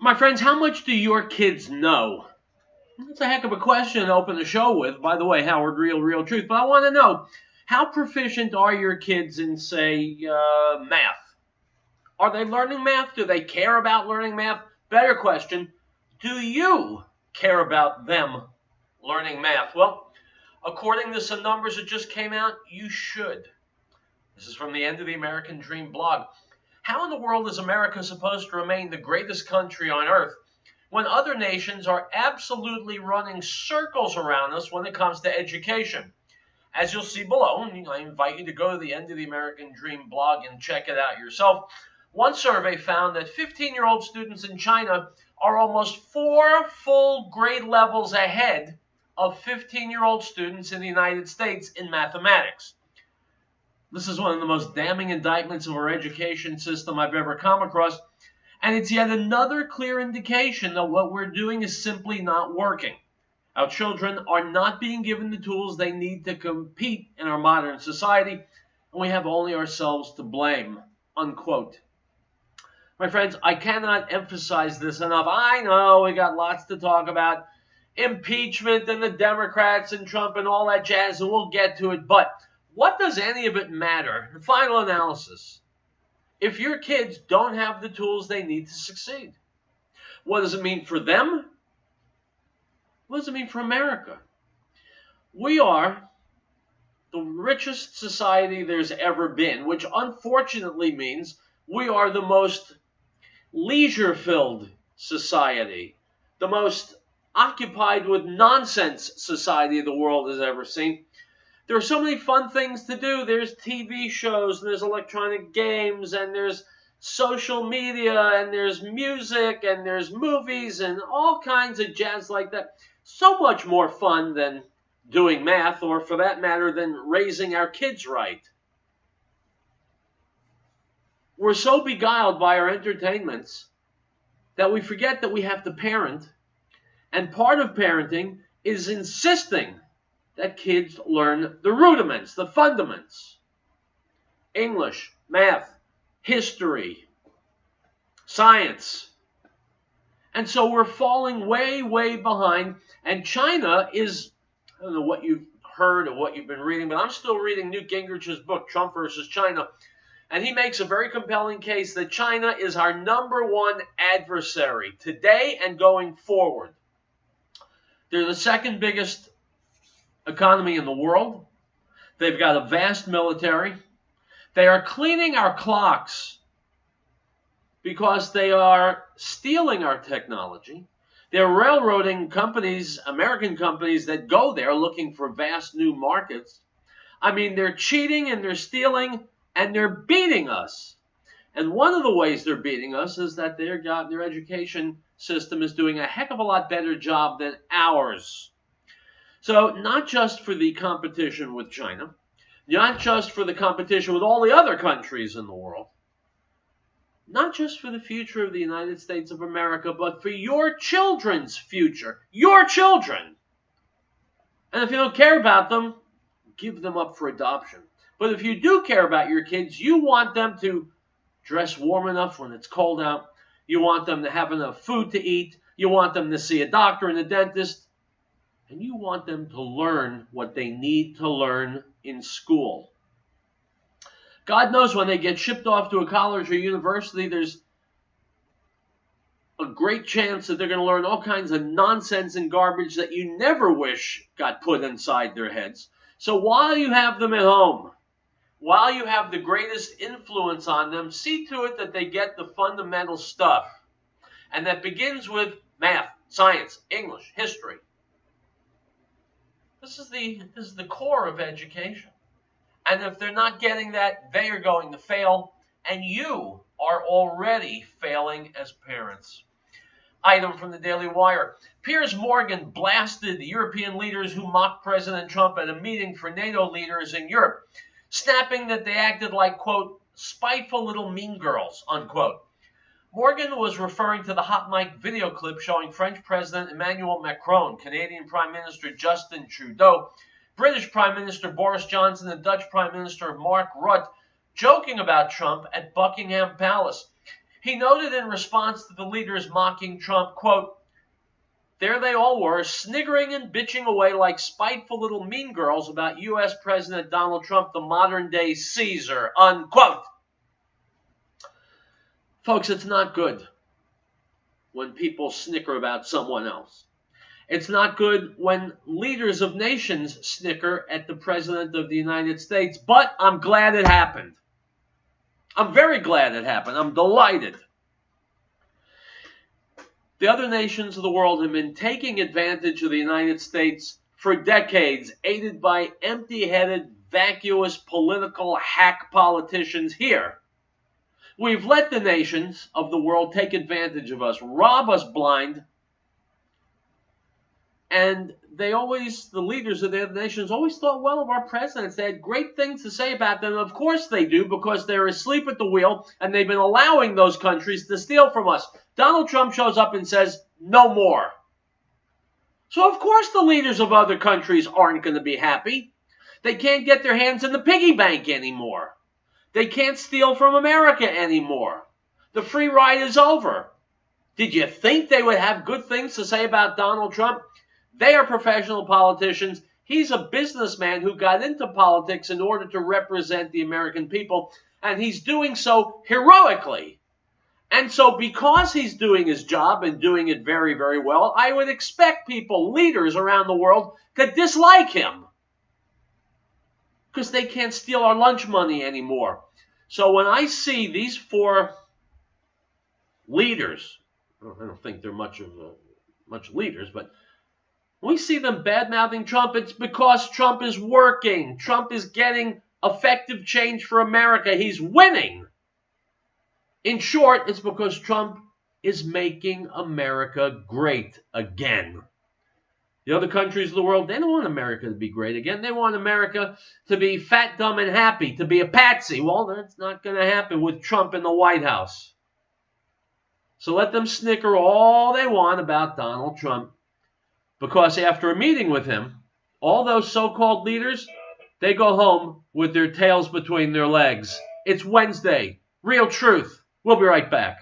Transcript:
My friends, how much do your kids know? That's a heck of a question to open the show with. By the way, Howard, real truth. But I want to know, how proficient are your kids in, say, math? Are they learning math? Do they care about learning math? Better question, do you care about them learning math? Well, according to some numbers that just came out, you should. This is from the End of the American Dream blog. How in the world is America supposed to remain the greatest country on earth when other nations are absolutely running circles around us when it comes to education? As you'll see below, and I invite you to go to the End of the American Dream blog and check it out yourself. One survey found that 15-year-old students in China are almost 4 full grade levels ahead of 15-year-old students in the United States in mathematics. This is one of the most damning indictments of our education system I've ever come across, and it's yet another clear indication that what we're doing is simply not working. Our children are not being given the tools they need to compete in our modern society, and we have only ourselves to blame, unquote. My friends, I cannot emphasize this enough. I know we got lots to talk about, impeachment and the Democrats and Trump and all that jazz, and we'll get to it, but what does any of it matter? The final analysis, if your kids don't have the tools they need to succeed. What does it mean for them? What does it mean for America? We are the richest society there's ever been, which unfortunately means we are the most leisure-filled society, the most occupied with nonsense society the world has ever seen. There are so many fun things to do. There's TV shows, and there's electronic games, and there's social media, and there's music, and there's movies, and all kinds of jazz like that. So much more fun than doing math, or for that matter, than raising our kids right. We're so beguiled by our entertainments that we forget that we have to parent, and part of parenting is insisting that kids learn the rudiments, the fundaments. English, math, history, science. And so we're falling way behind. And China is, I don't know what you've heard or what you've been reading, but I'm still reading Newt Gingrich's book, Trump versus China. And he makes a very compelling case that China is our #1 adversary today and going forward. They're the second biggest economy in the world. They've got a vast military. They are cleaning our clocks because they are stealing our technology. They're railroading companies, American companies that go there looking for vast new markets. I mean, they're cheating and they're stealing and they're beating us. And one of the ways they're beating us is that their education system is doing a heck of a lot better job than ours. So not just for the competition with China, not just for the competition with all the other countries in the world, not just for the future of the United States of America, but for your children's future, your children. And if you don't care about them, give them up for adoption. But if you do care about your kids, you want them to dress warm enough when it's cold out. You want them to have enough food to eat. You want them to see a doctor and a dentist. And you want them to learn what they need to learn in school. God knows when they get shipped off to a college or university, there's a great chance that they're going to learn all kinds of nonsense and garbage that you never wish got put inside their heads. So while you have them at home, while you have the greatest influence on them, see to it that they get the fundamental stuff. And that begins with math, science, English, history. This is the core of education. And if they're not getting that, they are going to fail. And you are already failing as parents. Item from the Daily Wire. Piers Morgan blasted the European leaders who mocked President Trump at a meeting for NATO leaders in Europe, snapping that they acted like, quote, spiteful little mean girls, unquote. Morgan was referring to the hot mic video clip showing French President Emmanuel Macron, Canadian Prime Minister Justin Trudeau, British Prime Minister Boris Johnson, and Dutch Prime Minister Mark Rutte joking about Trump at Buckingham Palace. He noted in response to the leaders mocking Trump, quote, "There they all were, sniggering and bitching away like spiteful little mean girls about U.S. President Donald Trump, the modern-day Caesar," unquote. Folks, it's not good when people snicker about someone else. It's not good when leaders of nations snicker at the President of the United States, but I'm glad it happened. I'm very glad it happened. I'm delighted. The other nations of the world have been taking advantage of the United States for decades, aided by empty-headed, vacuous, political hack politicians here. We've let the nations of the world take advantage of us, rob us blind, and the leaders of the nations always thought well of our presidents. They had great things to say about them. Of course they do, because they're asleep at the wheel, and they've been allowing those countries to steal from us. Donald Trump shows up and says, no more. So of course the leaders of other countries aren't going to be happy. They can't get their hands in the piggy bank anymore. They can't steal from America anymore. The free ride is over. Did you think they would have good things to say about Donald Trump? They are professional politicians. He's a businessman who got into politics in order to represent the American people, and he's doing so heroically. And so because he's doing his job and doing it very, very well, I would expect people, leaders around the world, to dislike him, because they can't steal our lunch money anymore. So when I see these four leaders, I don't think they're much leaders, but we see them bad-mouthing Trump, it's because Trump is working. Trump is getting effective change for America. He's winning. In short, it's because Trump is making America great again. The other countries of the world, they don't want America to be great again. They want America to be fat, dumb, and happy, to be a patsy. Well, that's not going to happen with Trump in the White House. So let them snicker all they want about Donald Trump, because after a meeting with him, all those so-called leaders, they go home with their tails between their legs. It's Wednesday. Real truth. We'll be right back.